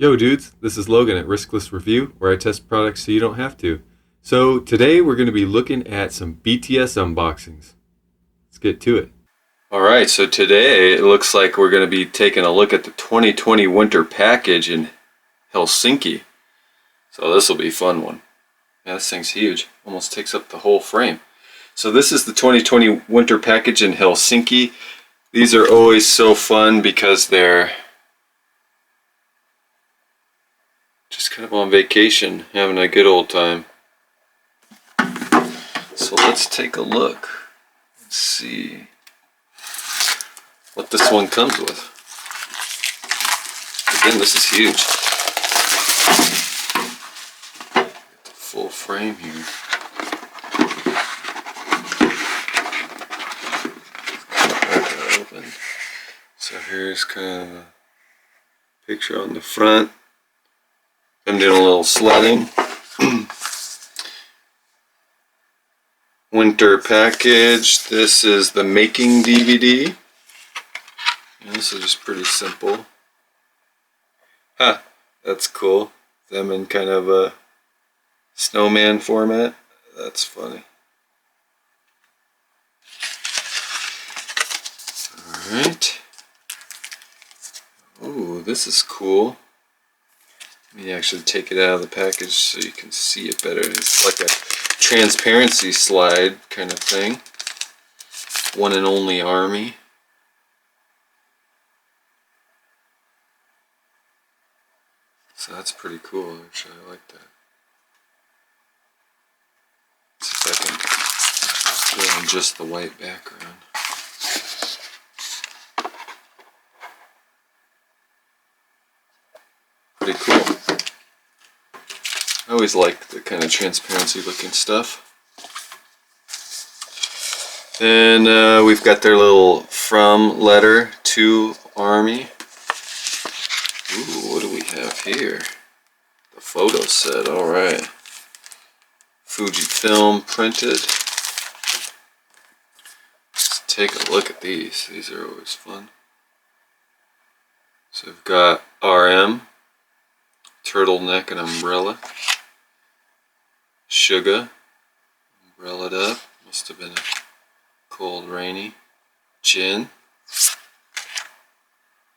Yo dudes, this is Logan at Riskless Review, where I test products so you don't have to. So today we're going to be looking at some BTS unboxings. Let's get to it. Alright, so today it looks like we're going to be taking a look at the 2020 Winter Package in Helsinki. So this will be a fun one. Yeah, this thing's huge. Almost takes up the whole frame. So this is the 2020 Winter Package in Helsinki. These are always so fun because they're just kind of on vacation, having a good old time. So let's take a look and see what this one comes with. Again, this is huge. Full frame here. Crack it open. So here's kind of a picture on the front. I'm doing a little sledding. Winter Package. This is the making DVD. And this is just pretty simple. Huh, that's cool. Them in kind of a snowman format. That's funny. Alright. Ooh, this is cool. Let me actually take it out of the package so you can see it better. It's like a transparency slide kind of thing. One and only army. So that's pretty cool, actually. I like that. Let's see if I can go on just the white background. Pretty cool. I always like the kind of transparency looking stuff. Then we've got their little from letter to Army. Ooh, what do we have here? The photo set, alright. Fujifilm printed. Let's take a look at these. These are always fun. So we've got RM, turtleneck and umbrella. Sugar, umbrellaed up. Must have been a cold, rainy. Jin,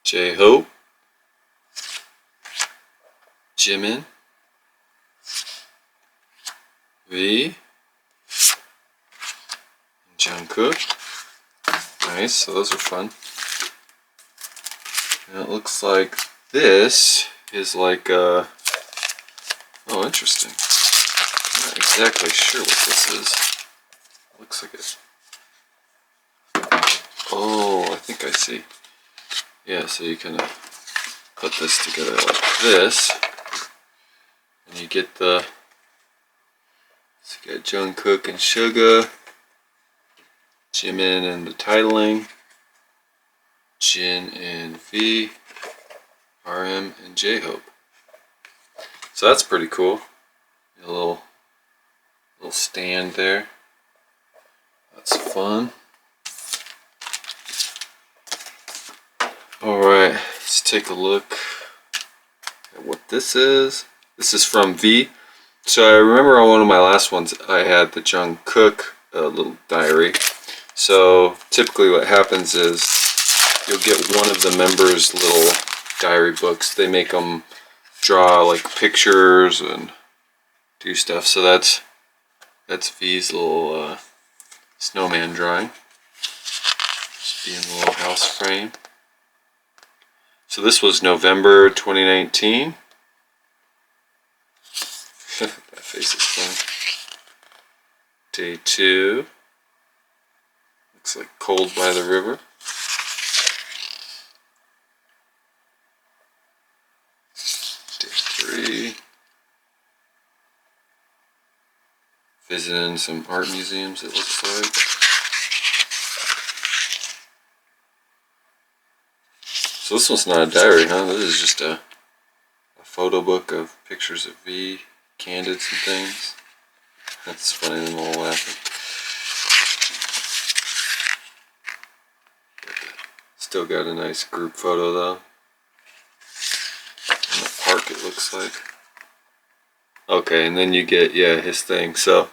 J-Hope, Jimin, V, and Jungkook. Nice, so those are fun. And it looks like this is like a... Oh, interesting. Not exactly sure what this is. Looks like it. Oh, I think I see. Yeah, so you kind of put this together like this, and you get the. So you got Jungkook and Suga, Jimin and the titling, Jin and V, RM and J-Hope. So that's pretty cool. A little stand there. That's fun. Alright, let's take a look at what this is. This is from V. So I remember on one of my last ones I had the Jungkook little diary. So typically what happens is you'll get one of the members' little diary books. They make them draw like pictures and do stuff. So that's V's little snowman drawing. Just being a little house frame. So this was November 2019. That face is funny. Day 2. Looks like Cold by the River. Day 3. Visiting some art museums, it looks like. So this one's not a diary, huh? This is just a photo book of pictures of V, candids and things. That's funny, them all laughing. Still got a nice group photo though. And the part looks like. Okay, and then you get, yeah, his thing. So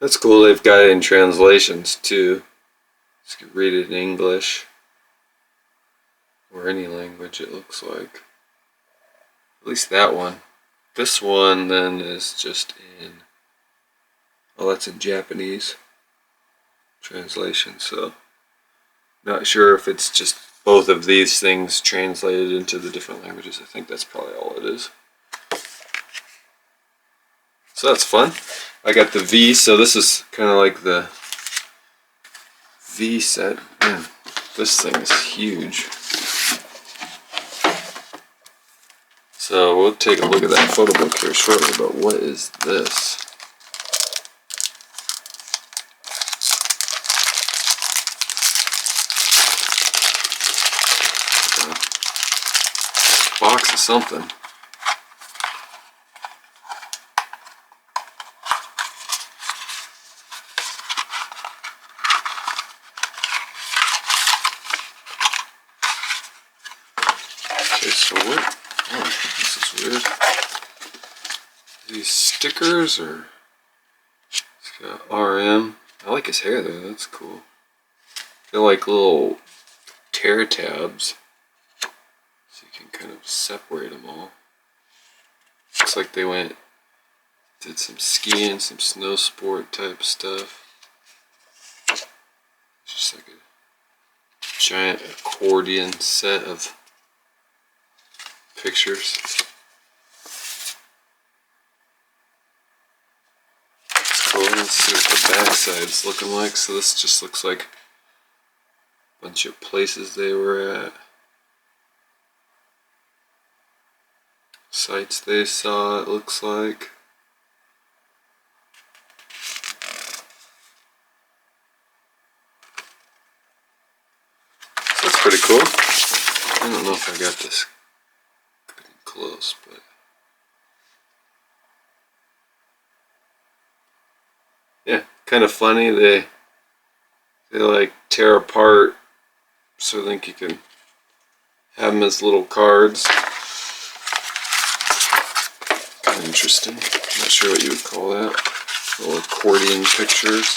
that's cool. They've got it in translations too. You can read it in English or any language, it looks like. At least that one. This one then is just in, oh, that's in Japanese translation, so not sure if it's just both of these things translated into the different languages. I think that's probably all it is. So that's fun. I got the V, so this is kind of like the V set. Man, this thing is huge. So we'll take a look at that photo book here shortly, but what is this? Box of something. Okay, so what? Oh, this is weird. These stickers, or it's got RM. I like his hair there. That's cool. They're like little tear tabs, so you can kind of separate them all. Looks like they did some skiing, some snow sport type stuff. It's just like a giant accordion set of pictures. It's cool. Let's see what the back side's looking like. So this just looks like a bunch of places they were at. Sites they saw, it looks like. So that's pretty cool. I don't know if I got this close, but yeah, kind of funny. They like tear apart, so I think you can have them as little cards. Kind of interesting. I'm not sure what you would call that. Little accordion pictures.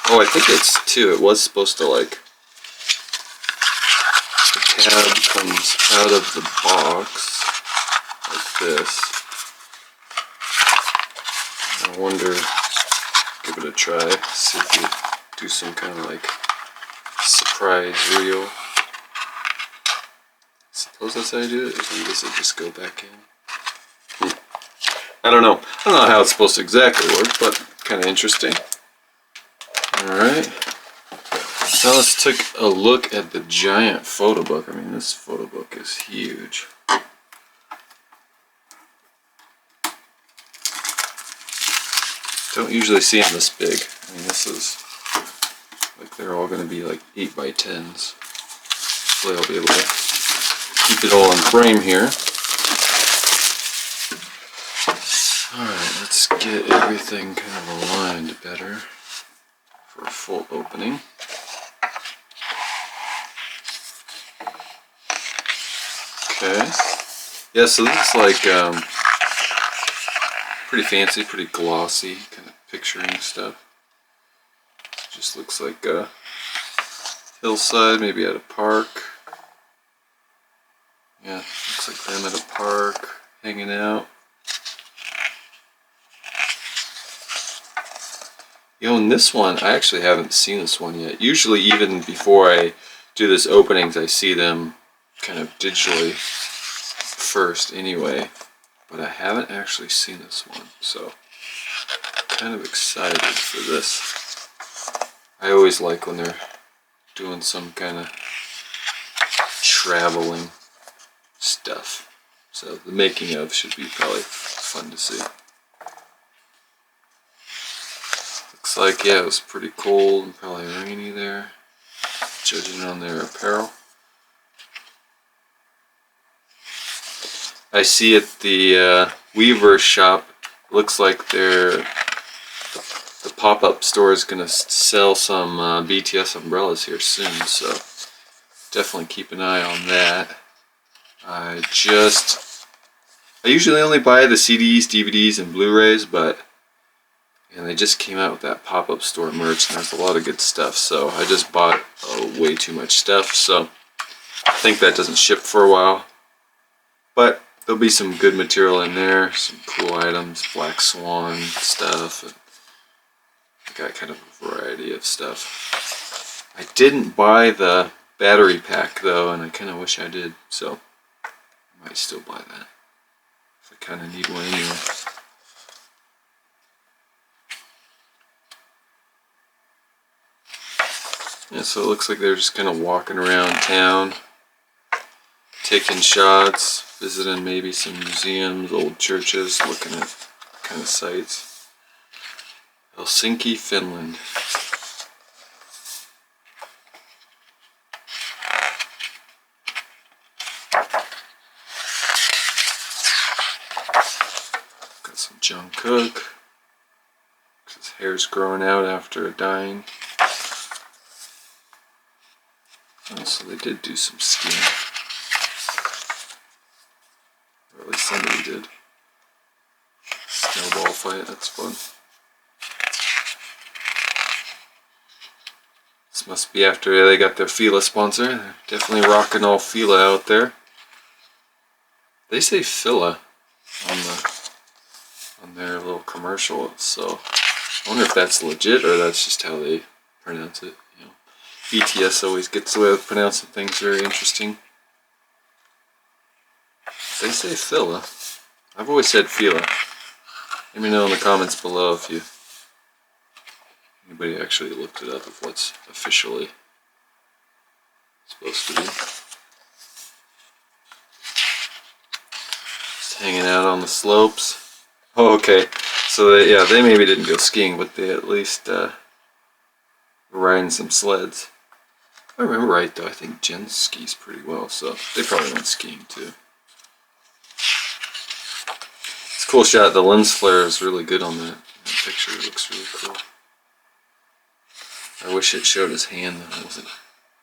Oh, I think it's two. It was supposed to like, the tab comes out of the box like this. I wonder, give it a try, see if you do some kind of like surprise reel. Suppose that's how you do it, or does it just go back in? I don't know. I don't know how it's supposed to exactly work, but kind of interesting. Alright. So let's take a look at the giant photo book. I mean, this photo book is huge. Don't usually see them this big. I mean, this is like they're all going to be like 8x10s. Hopefully I'll be able to keep it all in frame here. Alright, let's get everything kind of aligned better for a full opening. Okay. Yeah, so this is like pretty fancy, pretty glossy kind of picturing stuff. It just looks like a hillside, maybe at a park. Yeah, looks like them at a park, hanging out. You know, in this one, I actually haven't seen this one yet. Usually, even before I do this openings, I see them kind of digitally first anyway. But I haven't actually seen this one, so I'm kind of excited for this. I always like when they're doing some kind of traveling stuff. So the making of should be probably fun to see. Looks like, yeah, it was pretty cold and probably rainy there, judging on their apparel. I see at the Weaver shop, looks like the pop-up store is going to sell some BTS umbrellas here soon, so definitely keep an eye on that. I usually only buy the CDs, DVDs, and Blu-rays, but they just came out with that pop-up store merch, and there's a lot of good stuff. So I just bought way too much stuff, so I think that doesn't ship for a while. But there'll be some good material in there, some cool items, Black Swan stuff. And I got kind of a variety of stuff. I didn't buy the battery pack though, and I kind of wish I did, so I might still buy that. I kind of need one anyway. Yeah, so it looks like they're just kind of walking around town, taking shots, visiting maybe some museums, old churches, looking at kind of sights. Helsinki, Finland. Got some Jungkook. His hair's growing out after dying. Oh, so they did do some skiing. Or at least somebody did. Snowball fight, that's fun. This must be after they got their Fila sponsor. They're definitely rocking all Fila out there. They say Fila on their little commercial, so I wonder if that's legit or that's just how they pronounce it. You know, BTS always gets away with pronouncing things very interesting. They say Fila. I've always said Fila. Let me know in the comments below if anybody actually looked it up, if what's officially supposed to be. Just hanging out on the slopes. Oh, okay. So they maybe didn't go skiing, but they at least were riding some sleds. If I remember right though, I think Jen skis pretty well, so they probably went skiing too. It's a cool shot. The lens flare is really good on that picture. It looks really cool. I wish it showed his hand that it wasn't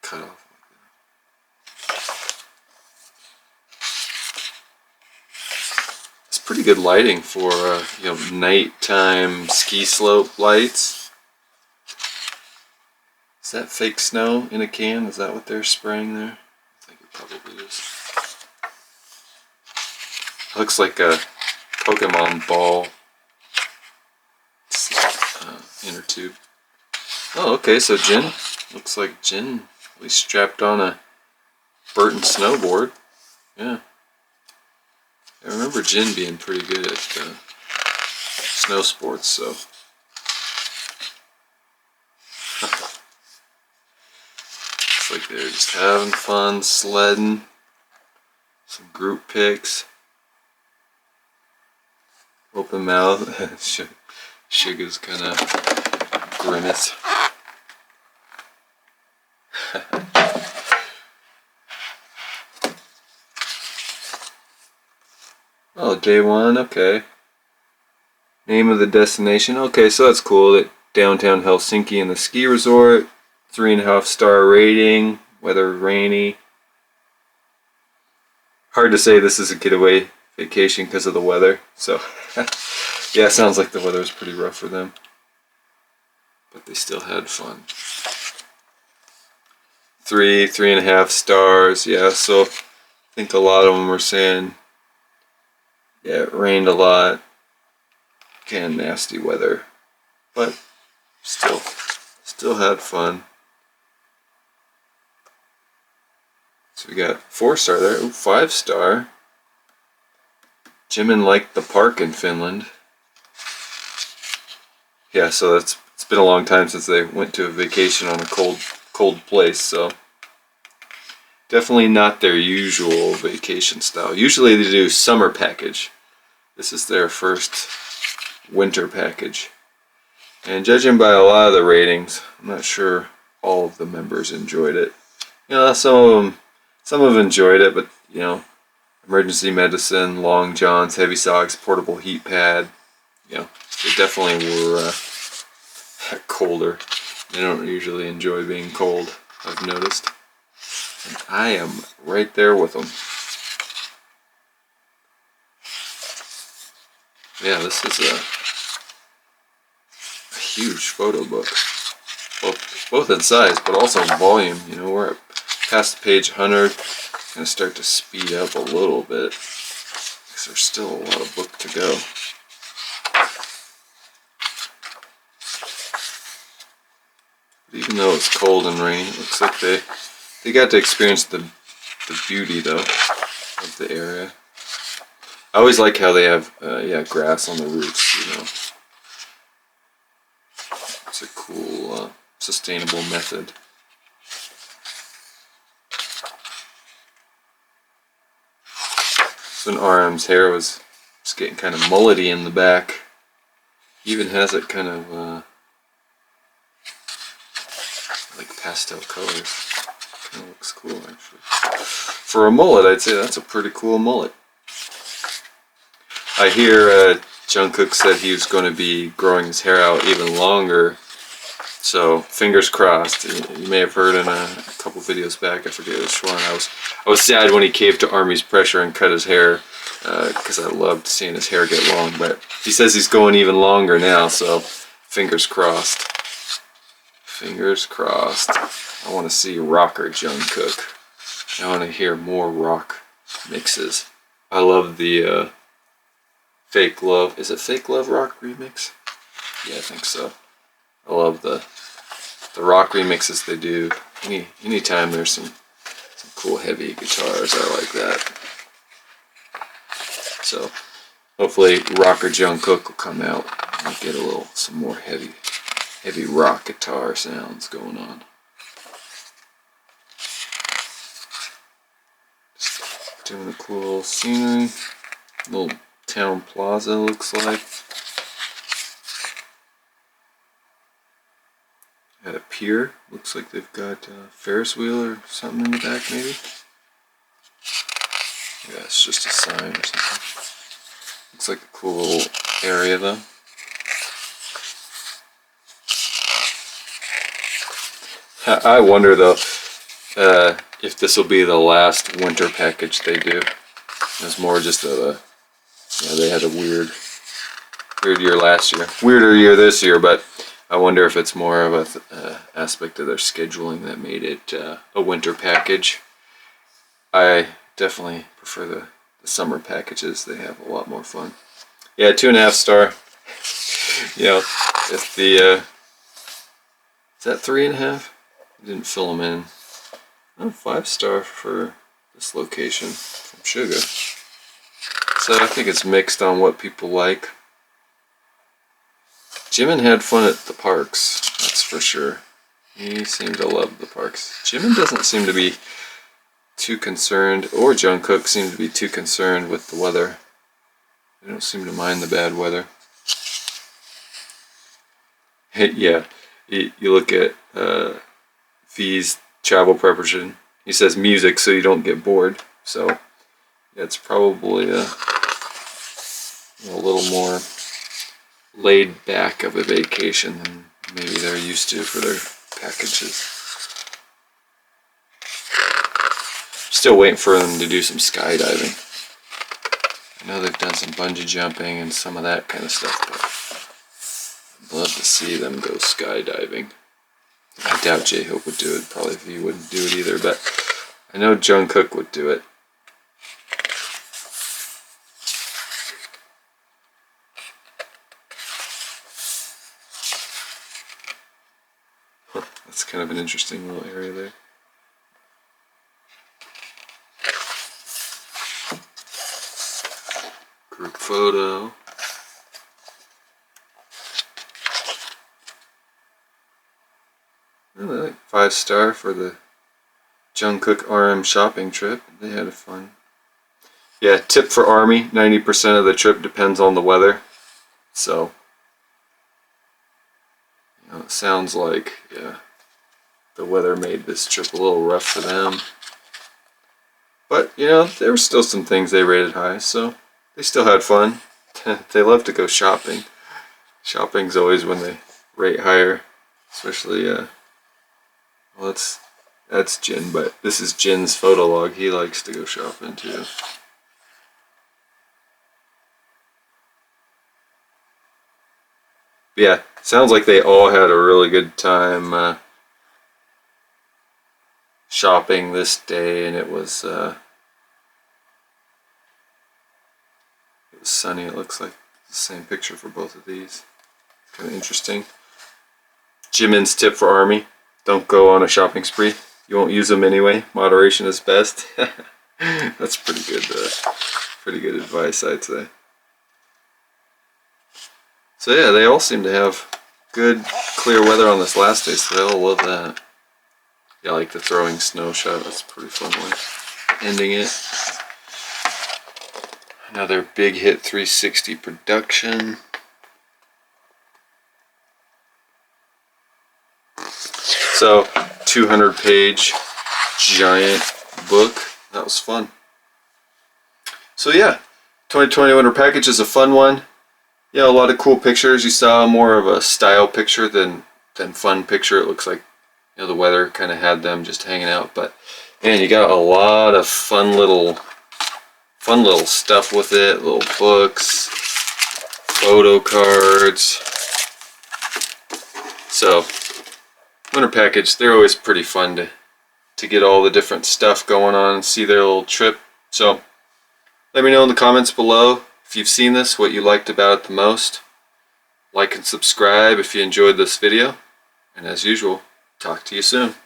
cut off like that. It's pretty good lighting for nighttime ski slope lights. Is that fake snow in a can? Is that what they're spraying there? I think it probably is. Looks like a Pokemon ball inner tube. Oh, okay, so Jin. Looks like Jin at least strapped on a Burton snowboard. Yeah. I remember Jin being pretty good at snow sports, so. Looks like they're just having fun, sledding. Some group pics. Open mouth. Suga's kind of grimace. Oh, day one, okay. Name of the destination, okay, so that's cool. That downtown Helsinki and the ski resort. 3.5-star rating. Weather rainy. Hard to say this is a getaway vacation because of the weather. So, yeah, it sounds like the weather was pretty rough for them. But they still had fun. 3.5 stars. Yeah, so I think a lot of them were saying, yeah, it rained a lot. Kind of nasty weather. But still had fun. So we got 4-star there. Ooh, 5-star. Jimin liked the park in Finland. Yeah, so it's been a long time since they went to a vacation on a cold place, so definitely not their usual vacation style. Usually they do summer package. This is their first winter package. And judging by a lot of the ratings, I'm not sure all of the members enjoyed it. You know, some have enjoyed it, but you know, emergency medicine, long johns, heavy socks, portable heat pad. You know, they definitely were colder. They don't usually enjoy being cold, I've noticed. And I am right there with them. Yeah, this is a huge photo book. Both in size, but also volume. You know, we're past page 100. Gonna start to speed up a little bit because there's still a lot of book to go. But even though it's cold and rainy, it looks like they got to experience the beauty though of the area. I always like how they have grass on the roofs. You know, it's a cool sustainable method. So when RM's hair was getting kind of mullety in the back, he even has it kind of like pastel colors. Kind of looks cool actually. For a mullet, I'd say that's a pretty cool mullet. I hear Jungkook said he was going to be growing his hair out even longer. So fingers crossed. You may have heard in a couple videos back, I forget which one, I was sad when he caved to Army's pressure and cut his hair because I loved seeing his hair get long. But he says he's going even longer now, so fingers crossed. Fingers crossed. I want to see rocker Jungkook. I want to hear more rock mixes. I love the Fake Love. Is it Fake Love rock remix? Yeah, I think so. I love the rock remixes they do. Anytime there's some cool heavy guitars, I like that. So hopefully rocker Jungkook will come out and get some more heavy rock guitar sounds going on. Just doing a cool little scenery. Little town plaza looks like. At a pier, looks like they've got a Ferris wheel or something in the back maybe. Yeah, it's just a sign or something. Looks like a cool little area though. I wonder though if this will be the last winter package they do. It's more just they had a weird year last year. Weirder year this year, but I wonder if it's more of a aspect of their scheduling that made it a winter package. I definitely prefer the summer packages. They have a lot more fun. Yeah, 2.5 star. You know, if the is that 3.5? I didn't fill them in. Oh, 5 star for this location from Suga. So I think it's mixed on what people like. Jimin had fun at the parks, that's for sure. He seemed to love the parks. Jimin doesn't seem to be too concerned, or Jungkook seemed to be too concerned with the weather. They don't seem to mind the bad weather. Yeah, you look at V's travel preparation. He says music so you don't get bored. So yeah, it's probably a little more laid back of a vacation than maybe they're used to for their packages. Still waiting for them to do some skydiving. I know they've done some bungee jumping and some of that kind of stuff, but I'd love to see them go skydiving. I doubt J-Hope would do it. Probably he wouldn't do it either, but I know Jungkook would do it. That's kind of an interesting little area there. Group photo. Really like 5 star for the Jungkook RM shopping trip. They had a fun. Yeah, tip for Army, 90% of the trip depends on the weather. So, you know, it sounds like, yeah, the weather made this trip a little rough for them. But, you know, there were still some things they rated high, so they still had fun. They love to go shopping. Shopping's always when they rate higher, especially, well, it's That's Jin, but this is Jin's photo log. He likes to go shopping too. But yeah, sounds like they all had a really good time shopping this day, and it was sunny. It looks like the same picture for both of these. Kind of interesting. Jimin's tip for ARMY: don't go on a shopping spree. You won't use them anyway. Moderation is best. That's pretty good advice, I'd say. So yeah, they all seem to have good, clear weather on this last day, so they all love that. Yeah, I like the throwing snow shot. That's a pretty fun one. Ending it. Another big hit 360 production. So, 200-page giant book. That was fun. So yeah, 2020 Winter Package is a fun one. Yeah, a lot of cool pictures. You saw more of a style picture than fun picture. It looks like, you know, the weather kind of had them just hanging out. But man, you got a lot of fun little stuff with it. Little books, photo cards. So Winter Package, they're always pretty fun to get all the different stuff going on and see their little trip. So let me know in the comments below if you've seen this, what you liked about it the most. Like and subscribe if you enjoyed this video. And as usual, talk to you soon.